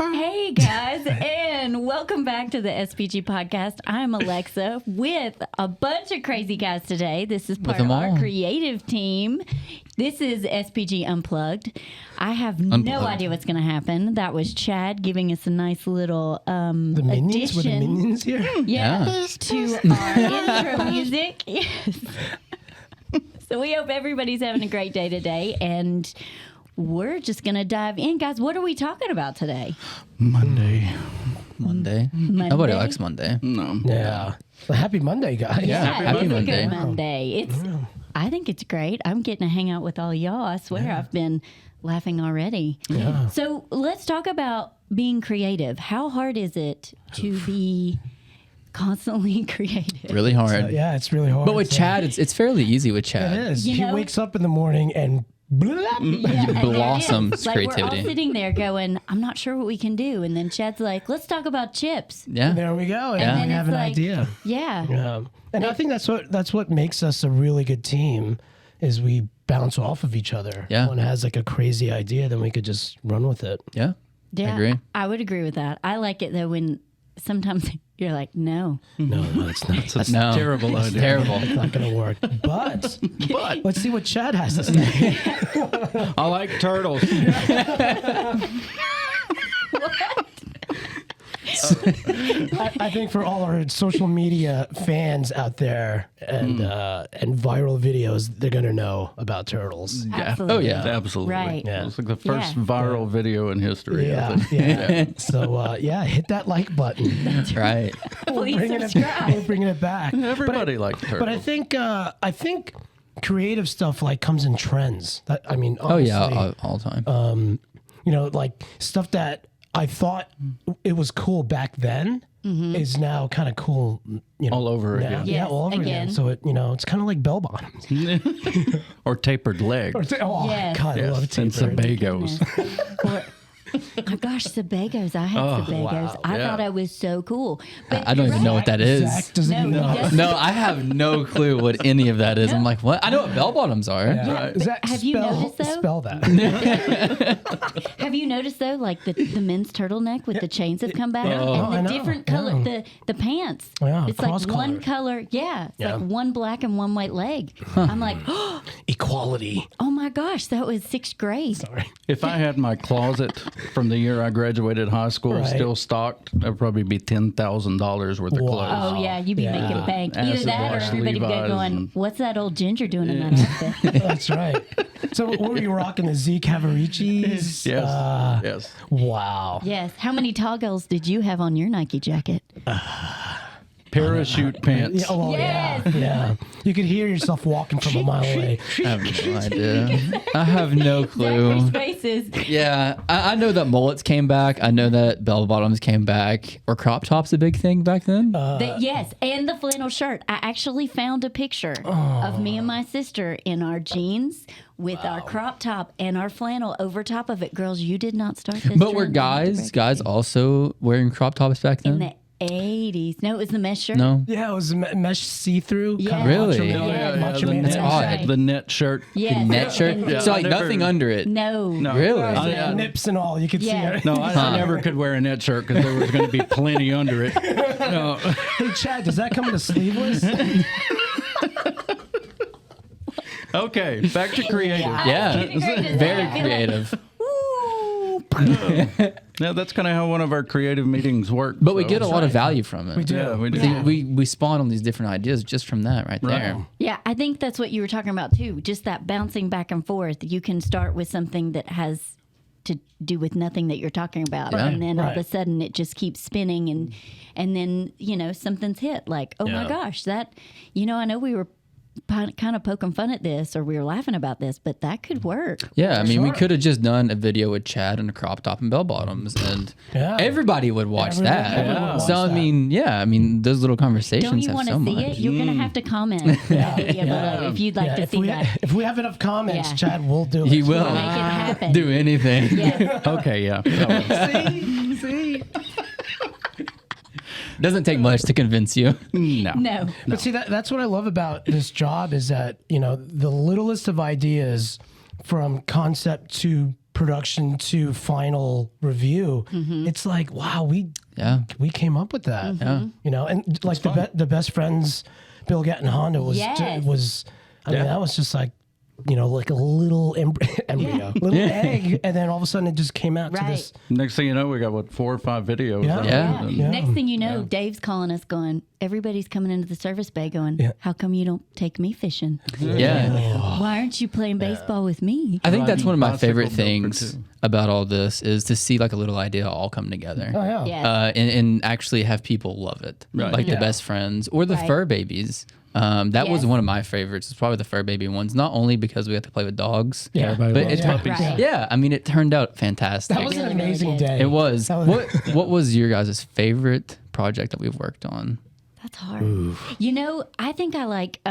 Hey guys, and welcome back to the SPG podcast. I'm Alexa with a bunch of crazy guys today. This is part of our creative team. This is SPG Unplugged. I have no idea what's going to happen. That was Chad giving us a nice little the minions, addition. were the minions here? Yeah, to our intro music. Yes. So we hope everybody's having a great day today, and we're just going to dive in. Guys, what are we talking about today? Monday. Nobody likes Monday. No. Yeah. Well, happy Monday, guys. Yeah, happy Monday. Good Monday. I think it's great. I'm getting to hang out with all y'all. I swear I've been laughing already. Yeah. So let's talk about being creative. How hard is it to be constantly creative? Really hard. Yeah, it's really hard. But with Chad, it's fairly easy with Chad. It is. You He know? wakes up in the morning and blossoms Like creativity. we're all sitting there going, I'm not sure what we can do. And then Chad's like, let's talk about chips. Yeah. there we go. And then we have it's an like- idea. Yeah. Yeah. And I think that's what makes us a really good team is we bounce off of each other. Yeah. One has like a crazy idea, then we could just run with it. Yeah. Yeah. I agree. I would agree with that. I like it though when sometimes you're like, no. No, it's not. That's terrible. It's terrible. It's not going to work. But let's see what Chad has to say. I like turtles. I think for all our social media fans out there and viral videos, they're going to know about turtles. Absolutely. Oh, yeah. Absolutely. Right. Yeah. It's like the first Yeah. viral video in history. I Yeah, think. yeah. So, hit that like button. Right. Please We're subscribe. bringing it back. Everybody likes turtles. But I think creative stuff like comes in trends. Oh, Honestly, yeah. All the time. like stuff that I thought it was cool back then is now kind of cool. all over now. again. Yes, Yeah, all over again. again. So it's kind of like bell bottoms. Or tapered legs. Yes. God, I love Yes. And tapered. Sebagos. Or, oh gosh, Sebagos. I had Sebagos. wow. I Yeah. thought I was so cool. But I don't even know what that is. Zach doesn't No, even he know. doesn't. No, I have no clue what any of that is. I'm like, what? I know what bell bottoms are. Yeah. but Zach, have you noticed, though? Spell that. Have you noticed though, like the men's turtleneck with the chains have come back, I and know, the different color, yeah. the pants. Yeah, it's like one cross-colored. color. Yeah, it's Yeah. like one black and one white leg. I'm like, Equality. oh my gosh, that was sixth grade. Sorry. If I had my closet from the year I graduated high school Right. still stocked, that'd probably be $10,000 worth of Wow. clothes. Oh yeah, you'd be Yeah. making bank. Either Acid that or wash everybody would be Levi's going, and- "What's that old ginger doing in that outfit?" That's right. So what were you rocking? The Z Cavaricis? Yes. Yes. Wow. Yes. How many toggles did you have on your Nike jacket? Parachute pants. Yeah, oh, Yes. yeah. You could hear yourself walking from a mile away. I have no idea. I have no clue. Zachary Spaces. Yeah, I know that mullets came back. I know that bell bottoms came back. Were crop tops a big thing back then? Yes, and the flannel shirt. I actually found a picture of me and my sister in our jeans with our crop top and our flannel over top of it. Girls, you did not start this. But were trend. I have to guys also wearing crop tops back in then? the 80s. No, it was the mesh shirt. No. Yeah, it was mesh see-through. Yeah. kind of Really? Macho Man, Yeah, Macho the Man net, odd. Right. the net shirt. Yes. The net shirt? And- So I like never- nothing under it? No. No. Really? I- Nips and all. You could Yeah. see it. No, I never could wear a net shirt because there was going to be plenty under it. No. Hey, Chad, does that come in a sleeveless? Okay, back to creative. Yeah. Very creative. Ooh. Yeah, that's kind of how one of our creative meetings work. But we so- get a lot of value from it. We do. Yeah, we do. Yeah. We spawn on these different ideas just from that right there. Right. Yeah, I think that's what you were talking about too. Just that bouncing back and forth. You can start with something that has to do with nothing that you're talking about, Yeah. and then all of a Right. sudden it just keeps spinning, and then something's hit. Like, oh my Yeah. gosh, that I know we were kind of poking fun at this, or we were laughing about this, but that could work. Yeah, I mean, we Sure. could have just done a video with Chad and a crop top and bell bottoms, and Yeah. everybody would watch Everyone- that. everyone would watch So I that. mean, those little Don't conversations you have want to so see much. it? You're gonna have to comment if you'd like to if see we, that. if we have enough comments, Yeah. Chad will do it. He will Make it happen. do anything. Yeah. Okay, yeah. See? Doesn't take much to convince you. No. But see, that's what I love about this job is that, the littlest of ideas from concept to production to final review, it's like, wow, we came up with that. And like the best friends, Bill Gatt and Honda was, I mean, that was just like, like a little embryo, little egg, and then all of a sudden it just came out to this. Next thing you know, we got 4 or 5 videos. Yeah. Next thing you know, Dave's calling us going, everybody's coming into the service bay going, how come you don't take me fishing? Yeah. Why aren't you playing baseball with me? I think that's one of my favorite Bicycle built for things two. about all this is to see like a little idea all come together. Oh yeah. Yeah. And actually have people love it. Right. Like Yeah. the best friends or the Right. fur babies. That was Yes. one of my favorites. It's probably the fur baby ones, not only because we got to play with dogs, Yeah. but it's puppies. Right. yeah. I mean, it turned out fantastic. That was an Really, really amazing did. day. It was. That was- What was your guys' favorite project that we've worked on? That's hard. I think I like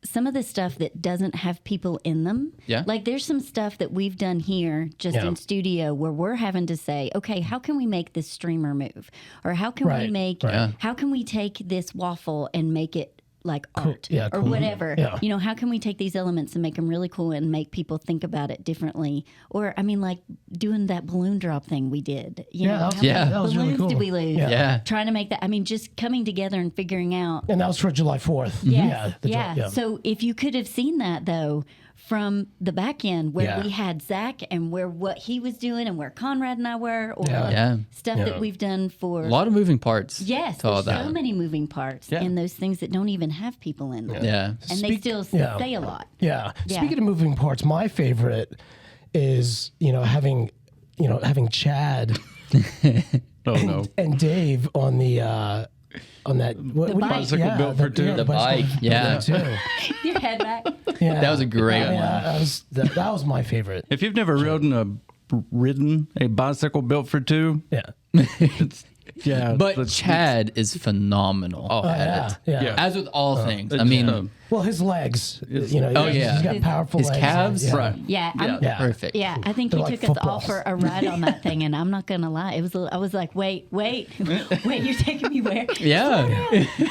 some of the stuff that doesn't have people in them. Yeah. Like there's some stuff that we've done here just Yeah. in studio where we're having to say, okay, how can we make this streamer move? Or how can we Right, make, right. how can we take this waffle and make it like art yeah, or cool. whatever? Yeah. How can we take these elements and make them really cool and make people think about it differently? Or, I mean, like doing that balloon drop thing we did. You Yeah, know, that was- how yeah, many that was really balloons cool. did we lose? Yeah. Yeah. Trying to make that, I mean, just coming together and figuring out. And that was for July 4th. Yes. Yeah. Yeah. So if you could have seen that though from the back end where Yeah. we had Zach and where what he was doing and where Conrad and I were, or Yeah. Yeah. stuff that we've done for A lot of moving parts. yes, to all there's so that. many moving parts Yeah. in those things that don't even have people in them. Yeah. And they still yeah. say a lot. Yeah. Yeah. Speaking of moving parts, my favorite is, having Chad Oh, no. and Dave on the on that The bike. Bicycle built for two. The bike, built yeah. for two. Your head back. Yeah. That was a great one. That was my favorite. If you've never ridden a bicycle built for two, Yeah. yeah. But it's- Chad is phenomenal at Yeah. it. Yeah. Yeah. As with all things. I it's, mean, Well, his legs, Oh, he's yeah. got powerful His legs. calves? Yeah. Right. Yeah. Yeah. Yeah. perfect. Yeah, I think They're he like took us all footballs. for a ride on that thing, and I'm not gonna lie, it was. I was like, wait, you're taking me where? Yeah.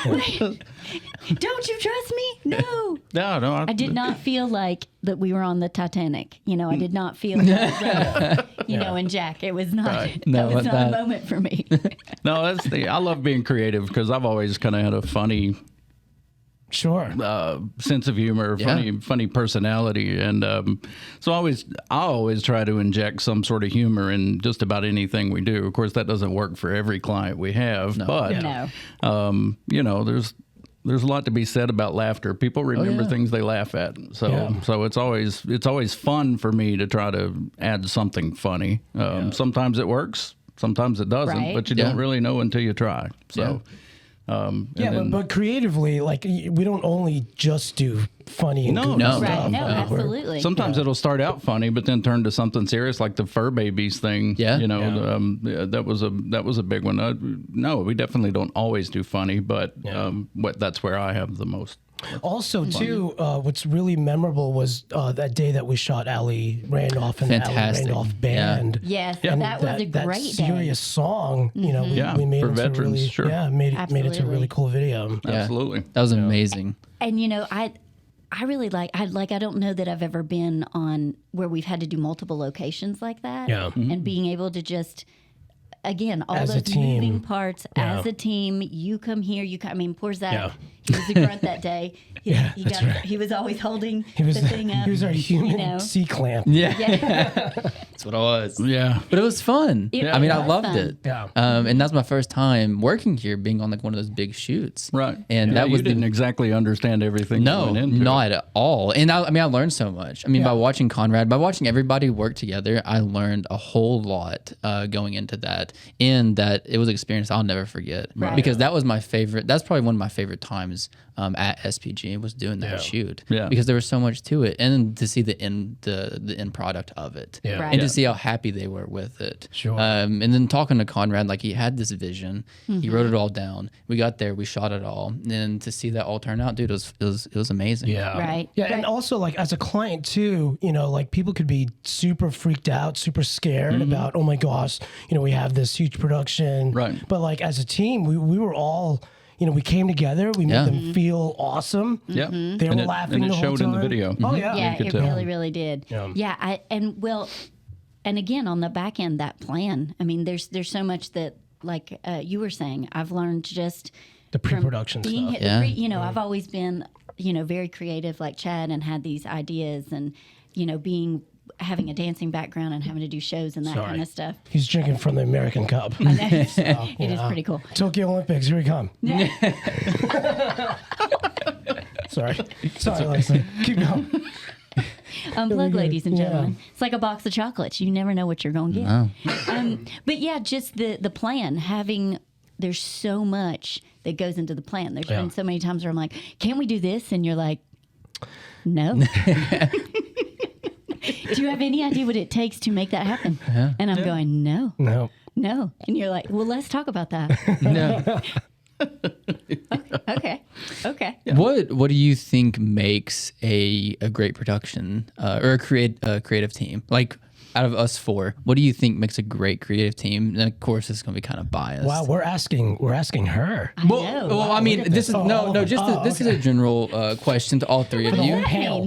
Wait, don't you trust me? No, No, I did not feel like that we were on the Titanic. I did not feel that, and Jack. It was not. Right. No, that was what not that- a moment for me. No, I love being creative because I've always kind of had a funny Sure. sense of humor, Yeah. funny personality, and so I always try to inject some sort of humor in just about anything we do. Of course, that doesn't work for every client we have, but No. there's a lot to be said about laughter. People remember yeah. things they laugh at, so it's always fun for me to try to add something funny. Sometimes it works, sometimes it doesn't, Right. but you Yeah. don't really know until you try. So. and then- but creatively, like we don't only just do funny and No, goofy no. stuff. Right? No, We're- absolutely. Sometimes it'll start out funny, but then turn to something serious, like the fur babies thing. Yeah. That was a big one. No, we definitely don't always do funny, but that's where I have the most. Also, too, what's really memorable was that day that we shot Allie Randolph and the Allie Fantastic. Randolph band. Yes, Yeah. that was a that great serious song, we made for into veterans, a really, sure. made it to a Absolutely. really cool video. Yeah. Absolutely. That was amazing. And I really I don't know that I've ever been on where we've had to do multiple locations like that. Yeah. And being able to just again, all As a those team. moving parts Yeah. as a team. You come here, I mean, poor Zach. Yeah. He was the grunt that day. That's right. He was always holding He was the thing up. he was our human you know. C-clamp. Yeah. Yeah. That's what I was. Yeah. But it was fun. It I mean, I was loved fun. it. Yeah. And that's my first time working here, being on like one of those big shoots. Right. And Yeah, that was you didn't exactly understand everything. No, that went into not it. at all. And I mean, I learned so much. I mean, by Yeah. watching Conrad, by watching everybody work together, I learned a whole lot going into that. And that it was an experience I'll never forget. Right. Because that was my favorite. That's probably one of my favorite times at SPG was doing that shoot. Yeah. Because there was so much to it, and to see the end product of it. Yeah. Right. And to see how happy they were with it. Sure. And then talking to Conrad, like he had this vision. He wrote it all down. We got there, we shot it all, and to see that all turn out, dude, it was amazing. Yeah. Right. Yeah. Right. And also, like, as a client, too, like people could be super freaked out, super scared about, oh my gosh, we have this huge production. Right. But like as a team, we were all, we came together. We made them feel awesome. Yeah. They were laughing and the it whole showed in the time. video. Oh yeah. Yeah, could it tell. really, really did. Yeah. And again, on the back end, that plan. I mean, there's so much that, like you were saying, I've learned just The pre-production being stuff. I've always been, very creative like Chad and had these ideas and, having a dancing background and having to do shows and that kind of stuff. He's drinking from the American Cup. I know. It is pretty cool. Tokyo Olympics, here we come. Sorry, Alexa. Keep going. Unplug, ladies and gentlemen. It's like a box of chocolates. You never know what you're going to get. No. But yeah, just the plan, there's so much that goes into the plan. There's been so many times where I'm like, can't we do this? And you're like, no. Do you have any idea what it takes to make that happen? And I'm going, no. And you're like, well, let's talk about that. No. Okay. Yeah. What do you think makes a great production or a creative team? Like out of us four, what do you think makes a great creative team? And of course, it's going to be kind of biased. Wow, we're asking her. I know. Well, I mean, this is this is a general question to all three of you.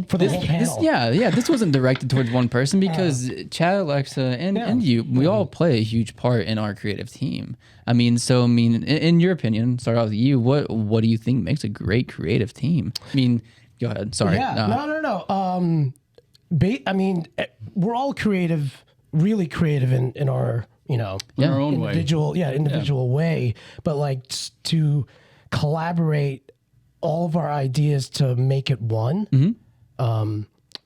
For the whole panel. This wasn't directed towards one person because Chad, Alexa, and you, we all play a huge part in our creative team. I mean, in your opinion, start off with you. What do you think makes a great creative team? I mean, go ahead. Sorry. Yeah. No. We're all creative, really creative in our, in our own individual way. But like to collaborate all of our ideas to make it one,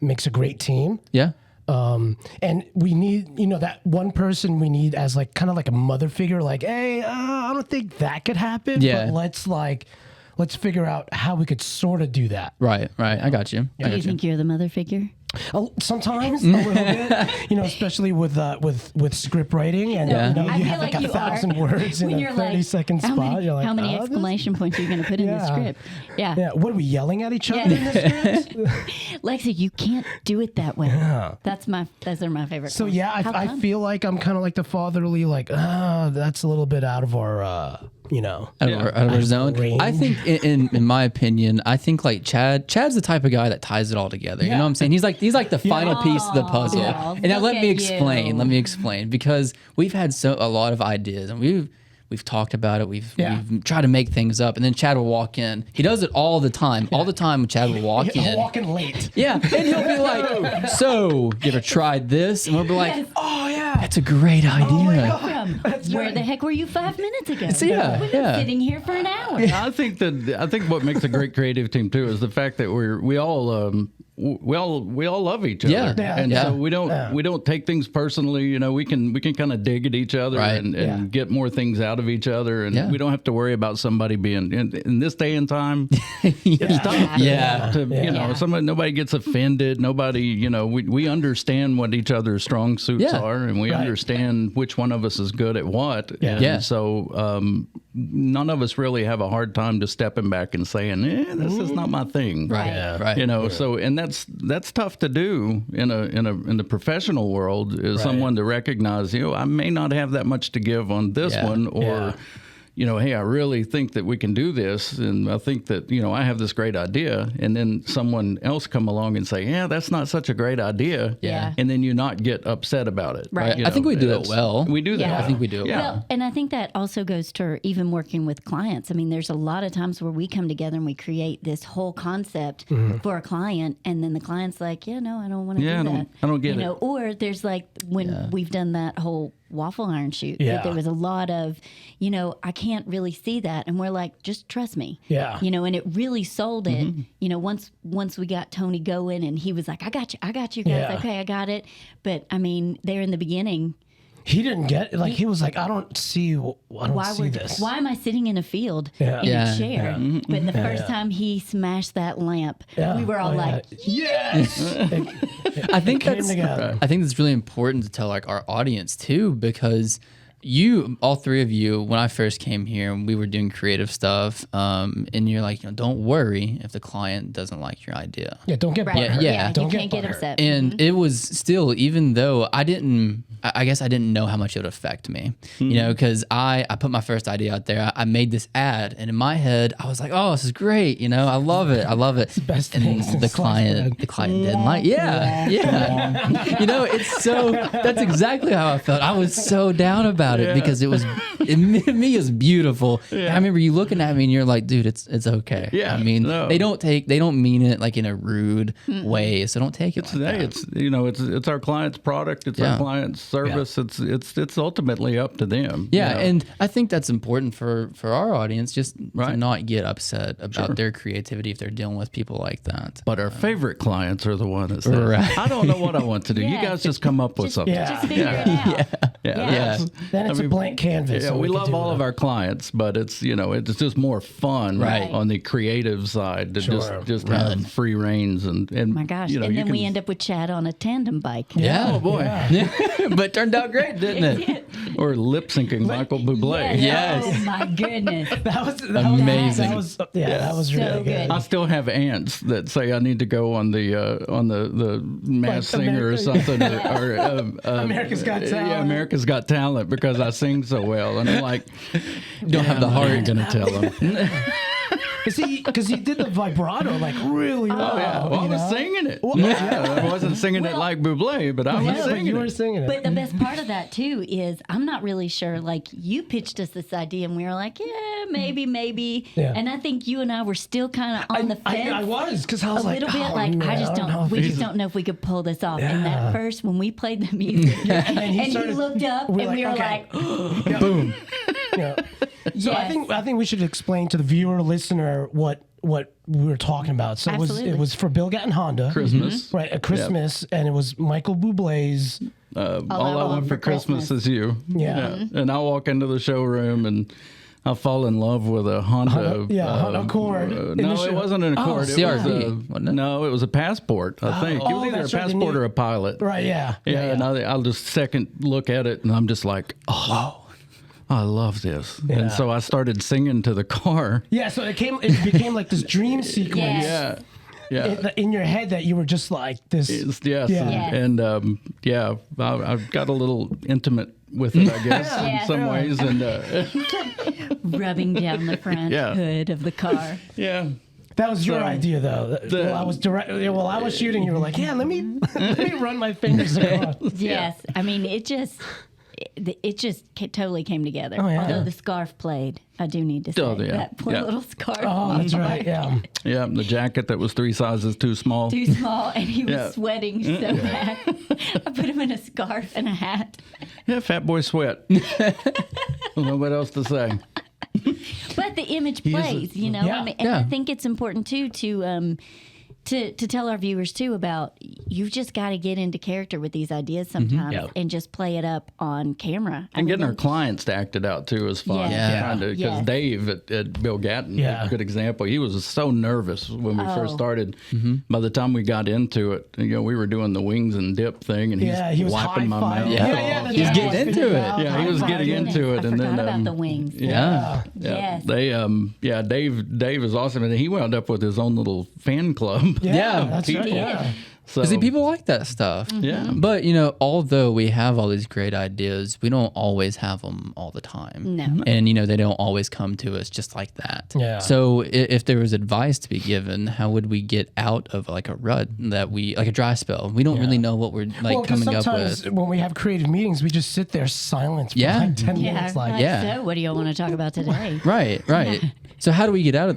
makes a great team. Yeah. And we need, that one person we need as like kind of like a mother figure. Like, hey, I don't think that could happen. Yeah. But let's figure out how we could sort of do that. Right. I got you. Do you think you're the mother figure? Sometimes a little bit, especially with script writing and you have like 1,000 words in a 30-second spot. You're like, how many exclamation points are you going to put in the script? Yeah. What are we yelling at each other in the script? Lexa, you can't do it that way. Yeah. Those are my favorite. So I feel like I'm kind of like the fatherly, like, that's a little bit out of our, out of our zone. Range. I think, in my opinion, I think like Chad's the type of guy that ties it all together. You know what I'm saying? He's like the final piece of the puzzle. Yeah. And now let me explain because we've had a lot of ideas and we've talked about it. We've tried to make things up, and then Chad will walk in. He does it all the time. All the time, Chad will walk in. He'll walk in late. Yeah, and he'll be like, "So, you ever tried this?" And we'll be like, "Oh yeah, that's a great idea." Where the heck were you 5 minutes ago? We've been sitting here for an hour. I think what makes a great creative team too is the fact that we all love each other, and so we don't take things personally. We can kind of dig at each other and get more things out of each other, and we don't have to worry about somebody being in this day and time. It's tough. Nobody gets offended. Nobody, we understand what each other's strong suits are, and we understand which one of us is good at what. And so none of us really have a hard time just stepping back and saying, this is not my thing. So, and that's tough to do in the professional world, is someone to recognize, I may not have that much to give on this one, or hey, I really think that we can do this, and I think that, I have this great idea, and then someone else come along and say, that's not such a great idea, and then you not get upset about it. Right. I think we do it well. We do that. I think we do it well. And I think that also goes to even working with clients. I mean, there's a lot of times where we come together and we create this whole concept for a client, and then the client's like, no, I don't want to do that. I don't get it. Or there's like when we've done that whole waffle iron shoot, that there was a lot of, I can't really see that, and we're like, just trust me, and it really sold it. Once we got Tony going, and he was like, I got you guys, okay, I got it. But I mean, there in the beginning, he didn't get it. Like, he was like, I don't see this. Why am I sitting in a field in a chair? But the first time he smashed that lamp, we were all like, yes. I think that's really important to tell like our audience too, because all three of you, when I first came here and we were doing creative stuff, and you're like, don't worry if the client doesn't like your idea. Yeah, don't get butthurt. You can't get upset. And it was still, even though I didn't I guess I didn't know how much it would affect me, you know, because I put my first idea out there. I made this ad, and in my head, I was like, "Oh, this is great," you know, I love it. It's the best and thing. the client didn't like. Yeah. You know, that's exactly how I felt. I was so down about it because it was beautiful. Yeah. I remember you looking at me, and you're like, "Dude, it's okay." Yeah. I mean, they don't mean it like in a rude way, so don't take it. It's our client's product. It's our client's service. Yeah. It's ultimately up to them. Yeah, and I think that's important for our audience, just to not get upset about their creativity if they're dealing with people like that. But our favorite clients are the ones that say, "I don't know what I want to do. You guys just come up with something." Just figure it out. Yeah. Then it's a blank canvas. Yeah, we love all of our clients, but it's just more fun on the creative side to just have free reins and my gosh, and then we end up with Chad on a tandem bike. Yeah. Oh boy. Yeah. But it turned out great, didn't it? Or lip syncing Michael Bublé. Yes. Oh my goodness. That was amazing. That was really good. I still have aunts that say I need to go on the Masked Singer or something, or America's Got Talent. Yeah, America's Got Talent, because I sing so well, and I'm like, don't have the heart. I'm gonna tell them. Because he did the vibrato like really well. Oh yeah, well, I was singing it. Well, I wasn't singing it like Bublé, but I was singing it. You were singing it. But the best part of that too is I'm not really sure. Like, you pitched us this idea, and we were like, yeah, maybe. Yeah. And I think you and I were still kind of on the fence. I was, because I was like, a little bit like, man, I just don't. We just don't know if we could pull this off. And that first, when we played the music, and he looked up, and we were like, boom. Yeah. So I think we should explain to the viewer, listener, what we were talking about. So it was for Bill Gatton Honda, Christmas, right? A Christmas, and it was Michael Bublé's All I Want for Christmas Is You. Yeah. And I walk into the showroom and I fall in love with a Honda. Honda Accord. No, it wasn't an Accord. CRV, wasn't it? No, it was a Passport, I think. It was either a Passport or a Pilot. Right, yeah. And I'll just second look at it, and I'm just like, oh, I love this. Yeah. And so I started singing to the car. Yeah, so it became like this dream sequence. Yeah. In your head that you were just like this. Yes. And I got a little intimate with it, I guess, in some ways. And rubbing down the front hood of the car. Yeah. That was your idea, though. While I was shooting, you were like, "Yeah, let me run my fingers across." Yes, I mean it just totally came together. Oh, yeah. Although the scarf played, I do need to say that poor little scarf. Oh, that's right. Yeah. Yeah, the jacket that was 3 sizes too small. Too small, and he was sweating so bad. I put him in a scarf and a hat. Yeah, fat boy sweat. I don't know what else to say. But the image plays, you know. Yeah. I mean, and I think it's important too to tell our viewers too about, you've just got to get into character with these ideas sometimes and just play it up on camera. And getting our clients to act it out too is fun. Because Dave at Bill Gatton, a good example. He was so nervous when we first started. By the time we got into it, we were doing the wings and dip thing, and he was wiping my mouth. He was getting into it. Yeah, he was getting into it. I forgot about the wings. Yes. Dave is awesome, and he wound up with his own little fan club. Yeah, that's right. Yeah. So, see, people like that stuff. Yeah. But, although we have all these great ideas, we don't always have them all the time. No. And, they don't always come to us just like that. Yeah. So if there was advice to be given, how would we get out of like a rut like a dry spell? We don't really know what we're coming up with. When we have creative meetings, we just sit there silent for like 10 minutes. So what do y'all want to talk about today? Right. So how do we get out of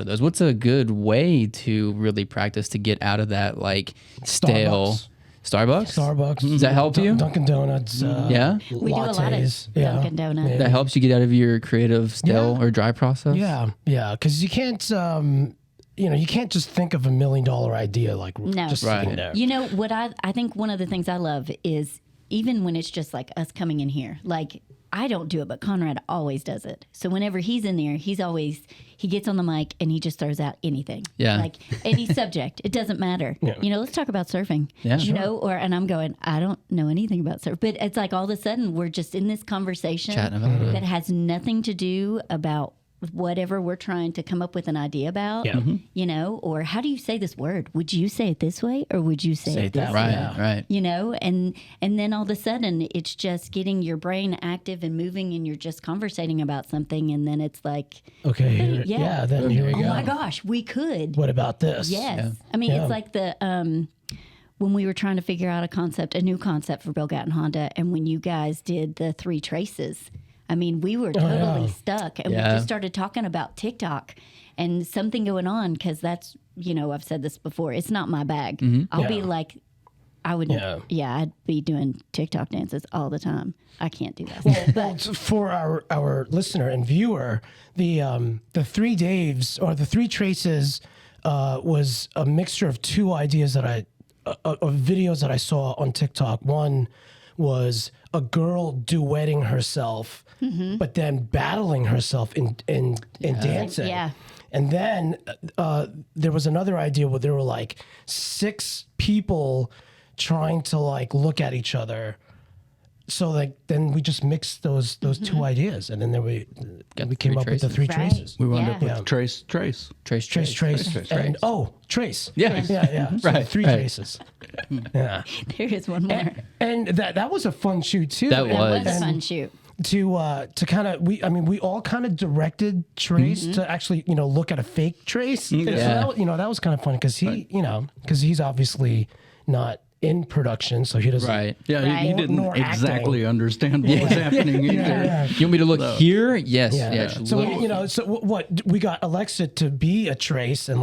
those? What's a good way to really practice to get out of that stale Starbucks? Does that help you? Dunkin' Donuts. We do a lot of Dunkin' Donuts. That helps you get out of your creative stale or dry process? Yeah, because you can't you can't just think of $1 million idea just sitting there. You know what I think one of the things I love is, even when it's just like us coming in here, I don't do it, but Conrad always does it. So whenever he's in there, he gets on the mic and he just throws out anything. Yeah. Any subject. It doesn't matter. Yeah. Let's talk about surfing. Yeah. And I'm going, I don't know anything about surf. But it's like all of a sudden we're just in this conversation chatting about it. That has nothing to do about whatever we're trying to come up with an idea about, Yeah. you know, or how do you say this word? Would you say it this way or would you say it this way? Right. You know, and then all of a sudden it's just getting your brain active and moving and you're just conversating about something. And then it's like, Okay. Then here we go. oh my gosh, we could. What about this? Yes. Yeah. I mean, it's like when we were trying to figure out a new concept for Bill Gatton Honda, and when you guys did the 3 traces, I mean, we were totally stuck, and we just started talking about TikTok and something going on, because that's, you know, I've said this before, it's not my bag. I'll be like, I'd be doing TikTok dances all the time. I can't do that. But for our listener and viewer, the 3 Daves or the 3 traces was a mixture of 2 ideas that of videos that I saw on TikTok. One was a girl duetting herself, but then battling herself in dancing. Yeah. And then there was another idea where there were like 6 people trying to like look at each other. So like then we just mixed those 2 ideas, and then we came up with the 3 traces. We wound up with trace. Trace. Trace. Trace. Trace. Yeah. Yeah. So Right. 3 traces. Yeah. There is one more. And that was a fun shoot too. That That was a was. fun shoot. To kind of we all kind of directed Trace to actually look at a fake Trace. And so that was kind of fun because he's obviously not in production, so he doesn't. Right. Yeah, Right. he didn't Nor exactly understand what was happening either. Yeah. You want me to look here? Yes. Yeah. So look. so what we got Alexa to be a Trace, and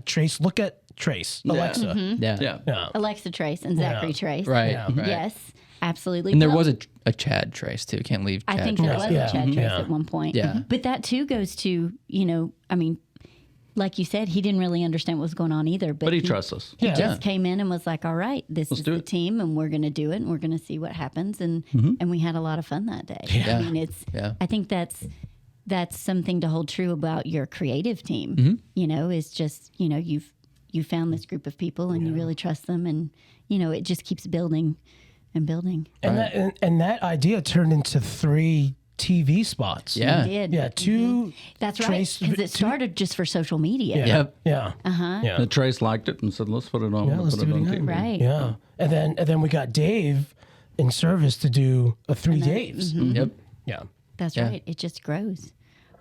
Trace, look at Trace, Alexa. Yeah. Alexa Trace and Zachary Trace. Right. Yeah. Right. Yes, absolutely. And there Well, was a Chad Trace too. Can't leave Chad I think Trace. there was a Chad Trace Yeah. at one point. Yeah. But that too goes to, I mean, like you said, he didn't really understand what was going on either. But He trusts us. He Yeah. just came in and was like, all right, this is do the it. team and we're going to do it and we're going to see what happens. And we had a lot of fun that day. Yeah. I mean, I think that's something to hold true about your creative team, is just, you found this group of people and you really trust them, and, it just keeps building and building. And that idea turned into 3 TV spots. Yeah. We did. Yeah, 2. That's right. Trace- Because it started just for social media. Yeah. Yep. Yeah. Uh-huh. And Trace liked it and said, let's put it on, let's do it on again. TV. Right. Yeah. And then we got Dave in service to do a 3 Daves. Yep. Yeah. That's Yeah. right. It just grows.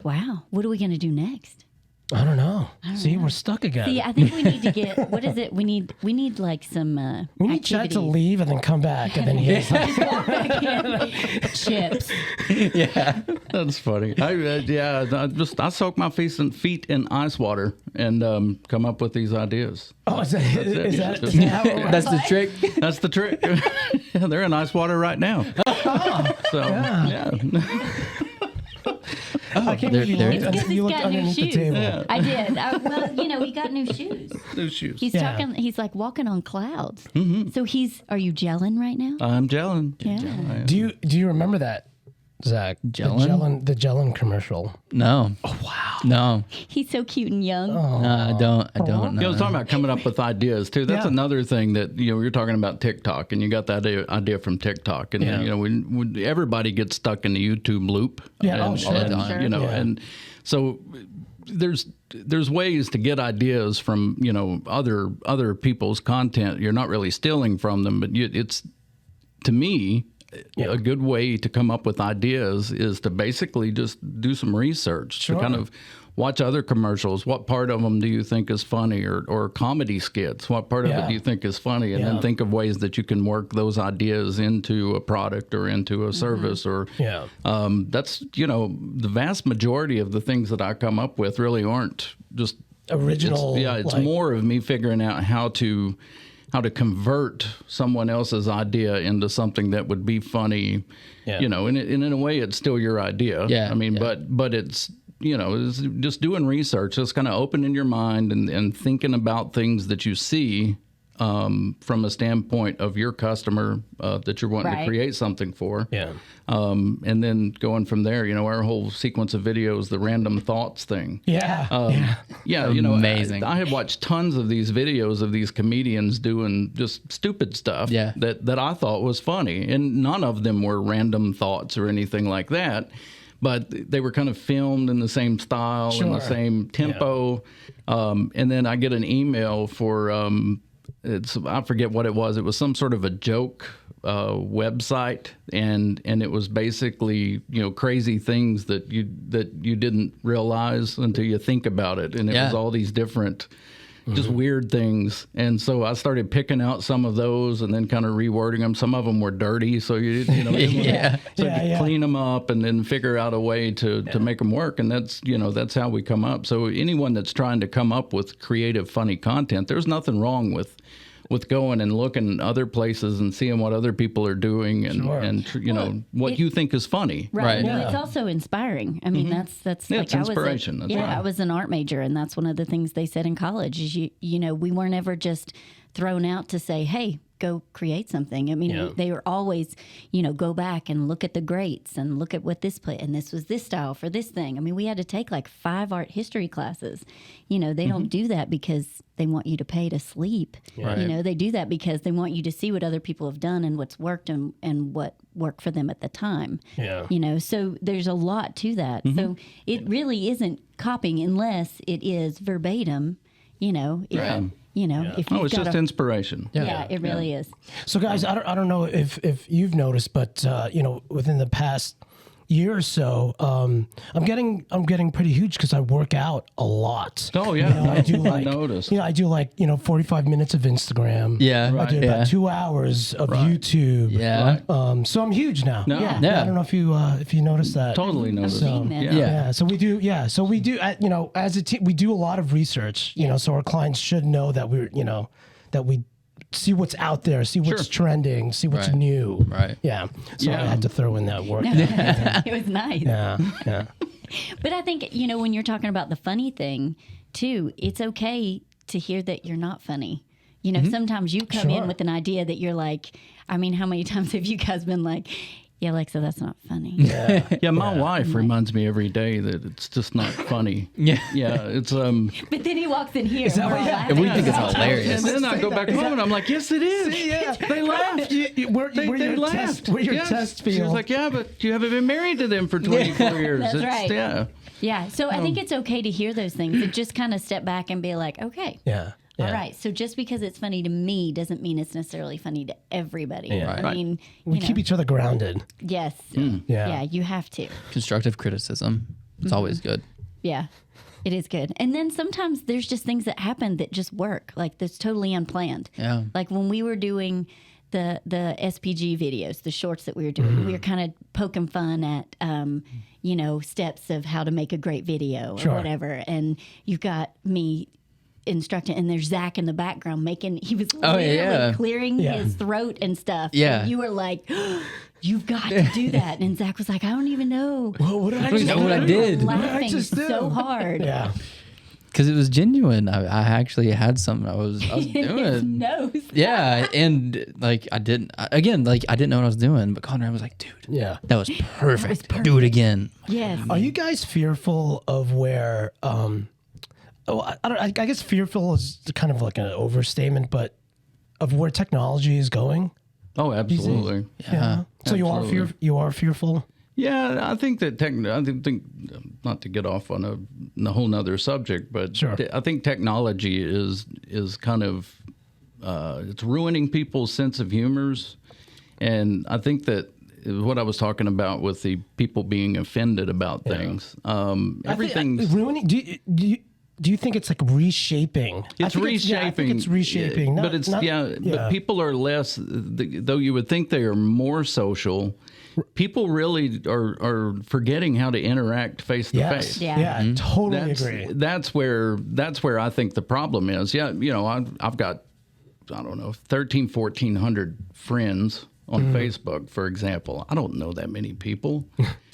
Wow. What are we going to do next? I don't know. See, we're stuck again. See, I think we need to get, what is it? We need like some we need Chad to activities. leave and then come back, and then he has like, Chips. That's funny. I soak my feet in ice water and come up with these ideas. oh, is that Just- how it works? That's the trick. That's the trick. Yeah, they're in ice water right now. So yeah. I can't there- believe there you it looked, is. you looked He's got new underneath the shoes. table. I did. Well, he got new shoes. Those shoes. He's Yeah. talking, he's like walking on clouds. So are you gelling right now? I'm gelling. Yeah. Do you remember that, Zach? Gelin? The Gelin commercial. No. Oh wow. No. He's so cute and young. No, I don't You know, I know. was talking about coming up with ideas too. That's Yeah. another thing that you're talking about TikTok, and you got that idea from TikTok, and Yeah. we everybody gets stuck in the YouTube loop. Yeah, and, sure. and, Sure. Yeah. and so there's ways to get ideas from other people's content. You're not really stealing from them, but it's to me. A good way to come up with ideas is to basically just do some research, to kind of watch other commercials. What part of them do you think is funny, or comedy skits? What part of it do you think is funny? And then think of ways that you can work those ideas into a product or into a service. Or that's the vast majority of the things that I come up with really aren't just Original. It's more of me figuring out how to convert someone else's idea into something that would be funny, and in a way it's still your idea. Yeah, I mean, but it's, it's just doing research, just kind of opening your mind and thinking about things that you see from a standpoint of your customer that you're wanting to create something for. Yeah. And then going from there, our whole sequence of videos, the random thoughts thing. Yeah. Yeah, Amazing. I have watched tons of these videos of these comedians doing just stupid stuff that I thought was funny, and none of them were random thoughts or anything like that. but they were kind of filmed in the same style and the same tempo. And then I get an email for I forget what it was. It was some sort of a joke website, and it was basically crazy things that you didn't realize until you think about it, and it was all these different just weird things. And so I started picking out some of those and then kind of rewording them. Some of them were dirty, so you clean them up and then figure out a way to make them work. And that's how we come up. So anyone that's trying to come up with creative, funny content, there's nothing wrong with going and looking other places and seeing what other people are doing and what you think is funny. Right. Well, it's also inspiring. I mean, that's like it's inspiration. I was an art major, and that's one of the things they said in college is we weren't ever just thrown out to say, hey, go create something. I mean, they were always, go back and look at the greats and look at what this play, and this was this style for this thing. I mean, we had to take like 5 art history classes. They don't do that because they want you to pay to sleep. Right. They do that because they want you to see what other people have done and what's worked and what worked for them at the time. Yeah. So there's a lot to that. So it really isn't copying unless it is verbatim, if it's just inspiration. Yeah, it really is. So, guys, I don't know if you've noticed, but within the past year or so, I'm getting pretty huge because I work out a lot. Oh yeah, I do like notice. I do 45 minutes of Instagram. Yeah, I do about 2 hours of YouTube. Yeah. So I'm huge now. No. Yeah. I don't know if you noticed that. Totally noticed. So, So we do. Yeah. So we do. As a team, we do a lot of research. So our clients should know that that we see what's out there, see what's trending, see what's new. Right. Yeah. So I had to throw in that word. It was nice. Yeah. But I think, when you're talking about the funny thing, too, it's okay to hear that you're not funny. Sometimes you come in with an idea that you're like, I mean, how many times have you guys been like, yeah, Alexa, that's not funny. Yeah, my wife reminds me every day that it's just not funny. Yeah, it's But then he walks in here. And we think it's hilarious. And then I go back home and I'm like, yes, it is. See, they laughed. They laughed. Where your test field. She was like, yeah, but you haven't been married to them for 24 years. That's right. Yeah. Yeah. So I think it's okay to hear those things and just kind of step back and be like, okay. Yeah. All right. So just because it's funny to me doesn't mean it's necessarily funny to everybody. Yeah. I mean, we keep each other grounded. Yes. Yeah, you have to. Constructive criticism. It's always good. Yeah, it is good. And then sometimes there's just things that happen that just work, like that's totally unplanned. Yeah. Like when we were doing the SPG videos, the shorts that we were doing, we were kind of poking fun at, steps of how to make a great video or whatever. And you've got me instructing, and there's Zach in the background he was literally clearing his throat and stuff. Yeah. And you were like, you've got to do that. And Zach was like, I don't even know. Well, what did I don't know what I did. Laughing so hard. Yeah. Because it was genuine. I actually had something I was doing. His nose. Yeah, and I didn't know what I was doing, but Conrad was like, dude, that was perfect. Do it again. Yes. Are you guys fearful of where I guess fearful is kind of like an overstatement, but of where technology is going? Oh, absolutely. Yeah. So absolutely. you are fearful? Yeah, I think that I think not to get off on a whole nother subject, but I think technology is kind of it's ruining people's sense of humors, and I think that what I was talking about with the people being offended about things, everything ruining. Do you think it's like reshaping? It's reshaping. I think it's reshaping. But people are less. Though you would think they are more social. People really are forgetting how to interact face to face. Yeah, totally agree. That's where I think the problem is. Yeah, I've got 1,400 friends on Facebook, for example. I don't know that many people.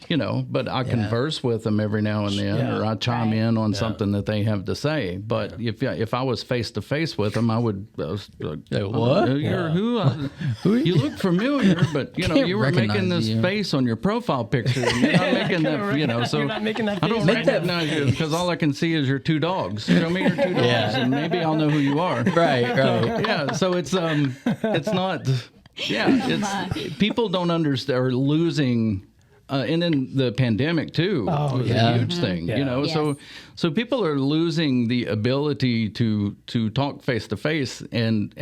But I converse with them every now and then, or I chime in on something that they have to say. But if I was face to face with them, I would. What? You're who? You look familiar, but you were making this face on your profile picture. And you're not making that. So you're not making that face. I don't recognize you because all I can see is your 2 dogs. Show me your 2 dogs, and maybe I'll know who you are. Right. Yeah. So it's not. Yeah. It's people don't understand, or losing and then the pandemic too was a huge thing, you know. Yes. So people are losing the ability to talk face to face, and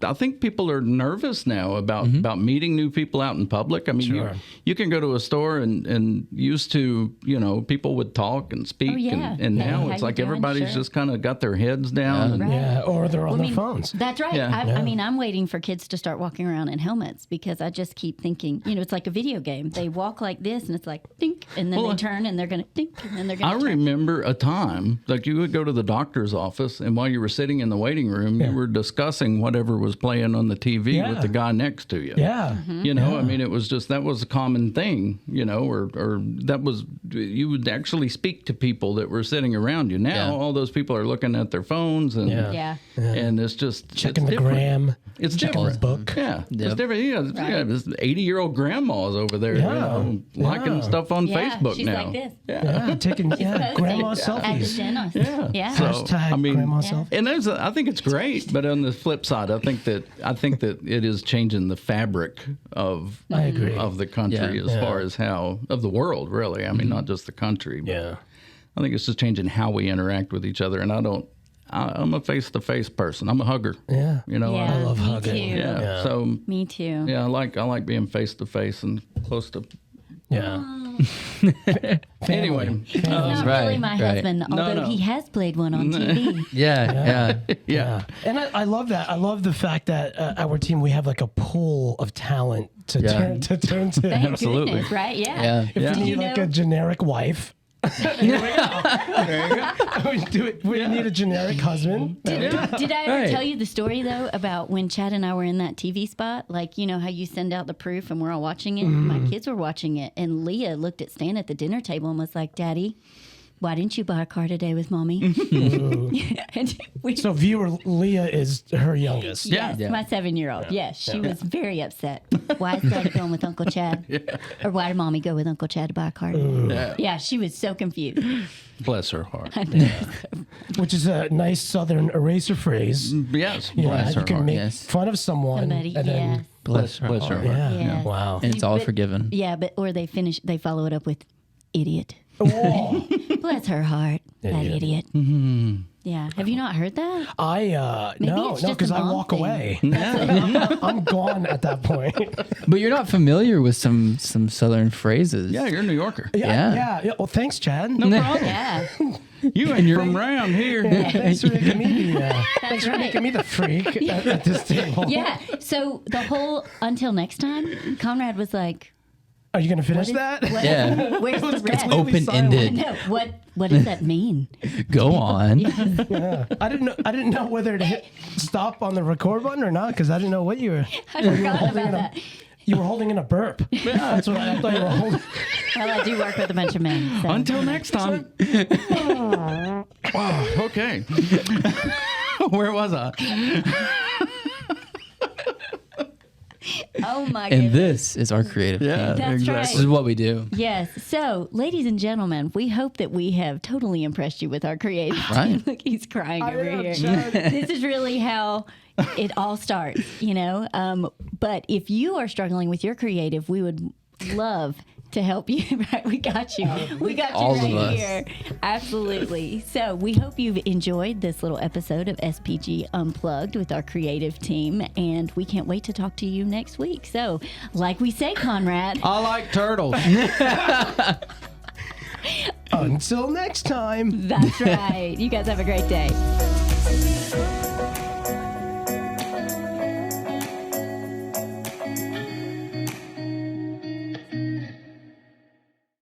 I think people are nervous now about meeting new people out in public. I mean, you can go to a store and used to, you know, people would talk and speak, and now it's like everybody's just kind of got their heads down. Or they're on their phones. That's right. I mean, I'm waiting for kids to start walking around in helmets because I just keep thinking, you know, it's like a video game. They walk like this, and it's like dink, and then they turn, and they're gonna dink, and then they're gonna. I remember a time like you would go to the doctor's office, and while you were sitting in the waiting room, you were discussing whatever was playing on the TV with the guy next to you. You know, I mean, it was just that was a common thing, you know, or that was you would actually speak to people that were sitting around you. Now all those people are looking at their phones and and it's just checking the gram. It's different. Book. It's different. This 80-year-old grandma's over there, you know, liking stuff on Facebook she's now. Like this. Taking grandma selfies. So, I mean, grandma selfies. And I think it's great, but on the flip side, I think that it is changing the fabric of the country as far as of the world, really. I mean, not just the country. But I think it's just changing how we interact with each other, and I'm a face-to-face person. I'm a hugger. You know, I love hugging. Too. So me too. Yeah, I like being face-to-face and close to. Anyway, he's not really my husband, although he has played one on TV. Yeah. And I love that. I love the fact that our team, we have like a pool of talent to turn to. Thank Absolutely. goodness, right? Yeah. If we need like a generic wife. There we go. We need a generic husband. Did I ever tell you the story, though, about when Chad and I were in that TV spot? Like, you know how you send out the proof and we're all watching it? My kids were watching it. And Leah looked at Stan at the dinner table and was like, Daddy, why didn't you buy a car today with Mommy? So viewer Leah is her youngest. Yes, my 7-year-old. Yes, she was very upset. Why is Daddy going with Uncle Chad? Or why did Mommy go with Uncle Chad to buy a car today? Yeah, she was so confused. Bless her heart. Which is a nice Southern eraser phrase. Yes, bless her heart. You can make fun of someone. Somebody, and then bless her heart. Yeah. Wow. And it's all forgiven. Yeah, or they follow it up with idiot. Bless her heart, that idiot. Yeah, have you not heard that? No, because I walk away. I'm gone at that point. But you're not familiar with some Southern phrases. Yeah, you're a New Yorker. Yeah. Well, thanks, Chad. No problem. Yeah. You ain't from around here. Thanks for making me the freak at this table. Yeah. So the whole until next time, Conrad was like, are you going to finish that? Where's the rest? Open-ended. No, what does that mean? Go on. I didn't know whether to hit stop on the record button or not because I didn't know what you were. I forgot about that. You were holding in a burp. That's what I thought you were holding. Well, I do work with a bunch of men. So. Until next time. Okay. Where was I? Oh my goodness. And this is our creative team. That's exactly. right. This is what we do. Yes. So, ladies and gentlemen, we hope that we have totally impressed you with our creative team. Look, he's crying over here. This is really how it all starts, you know. But if you are struggling with your creative, we would love to help you. Right? We got you. We got you all right here. Absolutely. So we hope you've enjoyed this little episode of SPG Unplugged with our creative team, and we can't wait to talk to you next week. So, like we say, Conrad, I like turtles. Until next time. That's right. You guys have a great day.